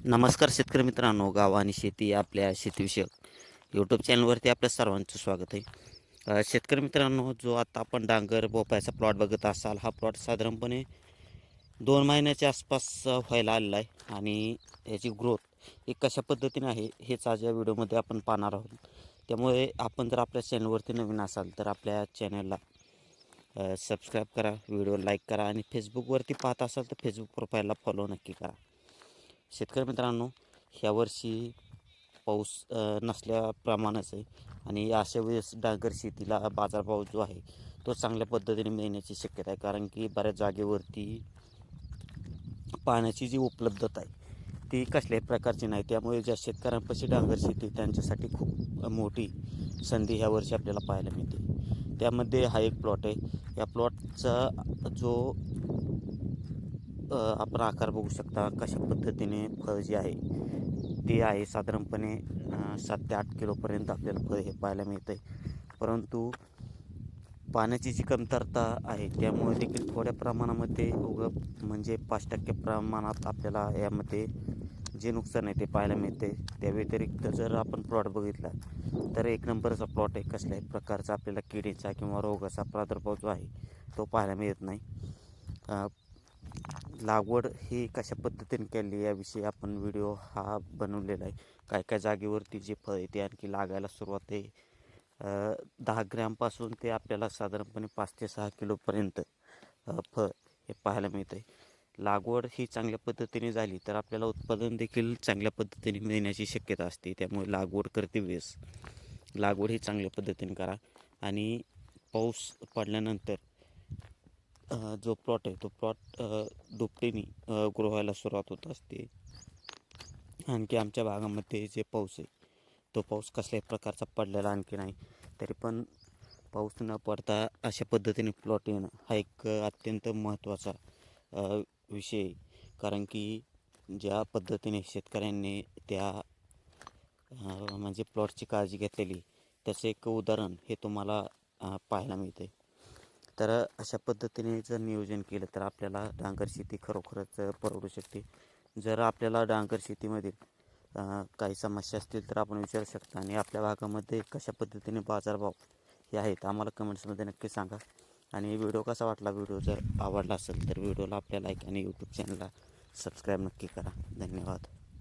नमस्कार शेतकरी मित्रांनो, गाव आणि शेती या आपल्या शेतीविषयक यूट्यूब चॅनलवरती आपल्या सर्वांचं स्वागत आहे. शेतकरी मित्रांनो, जो आता आपण डांगर भोपळ्याचा प्लॉट बघत असाल, हा प्लॉट साधारणपणे 2 महिन्याच्या आसपास व्हायला आलेला आहे आणि याची ग्रोथ ही कशा पद्धतीने आहे हेच आज या व्हिडिओमध्ये आपण पाहणार आहोत. त्यामुळे आपण जर आपल्या चॅनलवरती नवीन असाल तर आपल्या चॅनलला सबस्क्राईब करा, व्हिडिओ लाईक करा आणि फेसबुकवरती पाहत असाल तर फेसबुक प्रोफाईलला फॉलो नक्की करा. शेतकरी मित्रांनो, ह्यावर्षी पाऊस नसल्याप्रमाणेच आहे आणि अशा वेळेस डांगर शेतीला बाजारभाव जो आहे तो चांगल्या पद्धतीने मिळण्याची शक्यता आहे. कारण की बऱ्याच जागेवरती पाण्याची जी उपलब्धता आहे ती कसल्याही प्रकारची नाही. त्यामुळे ज्या शेतकऱ्यांपाशी डांगर शेती त्यांच्यासाठी खूप मोठी संधी ह्या वर्षी आपल्याला पाहायला मिळते. त्यामध्ये हा एक प्लॉट आहे. या प्लॉटचा जो आपण आकार बघू शकता, कशा पद्धतीने फळ जे आहे ते आहे साधारणपणे 7 ते 8 किलोपर्यंत आपल्याला फळ हे पाहायला मिळतं आहे. परंतु पाण्याची जी कमतरता आहे त्यामुळे देखील थोड्या प्रमाणामध्ये म्हणजे 5% प्रमाणात आपल्याला यामध्ये जे नुकसान आहे ते पाहायला मिळते. त्या व्यतिरिक्त जर आपण प्लॉट बघितला तर एक नंबरचा प्लॉट आहे. कसल्याही प्रकारचा आपल्याला किडीचा किंवा रोगाचा प्रादुर्भाव जो आहे तो पाहायला मिळत नाही. लागवड ही कशा पद्धतीने केली याविषयी आपण व्हिडिओ हा बनवलेला आहे. काय काय जागेवरती जे फळ आहे ते आणखी लागायला सुरुवात आहे. 10 ग्रॅमपासून ते आपल्याला साधारणपणे 5 ते 6 किलोपर्यंत फळ हे पाहायला मिळतं आहे. लागवड ही चांगल्या पद्धतीने झाली तर आपल्याला उत्पादन देखील चांगल्या पद्धतीने मिळण्याची शक्यता असते. त्यामुळे लागवड करते वेळेस लागवड ही चांगल्या पद्धतीने करा आणि पाऊस पडल्यानंतर जो प्लॉट आहे तो प्लॉट दुपटीने ग्रो व्हायला सुरुवात होत असते. आणखी आमच्या भागामध्ये जे पाऊस आहे तो पाऊस कसल्याही प्रकारचा पडलेला आणखी नाही. तरी पण पाऊस न पडता अशा पद्धतीने प्लॉट येणं हा एक अत्यंत महत्त्वाचा विषय आहे. कारण की ज्या पद्धतीने शेतकऱ्यांनी त्या म्हणजे प्लॉटची काळजी घेतलेली त्याचं एक उदाहरण हे तुम्हाला पाहायला मिळते. तर अशा पद्धतीने जर नियोजन केलं तर आपल्याला डांगर शेती खरोखरच परवडू शकते. जर आपल्याला डांगर शेतीमध्ये काही समस्या असतील तर आपण विचारू शकता आणि आपल्या भागामध्ये कशा पद्धतीने बाजारभाव हे आहेत आम्हाला कमेंट्समध्ये नक्की सांगा. आणि व्हिडिओ कसा वाटला, व्हिडिओ जर आवडला असेल तर व्हिडिओला आपल्या लाईक आणि यूट्यूब चॅनलला सबस्क्राईब नक्की करा. धन्यवाद.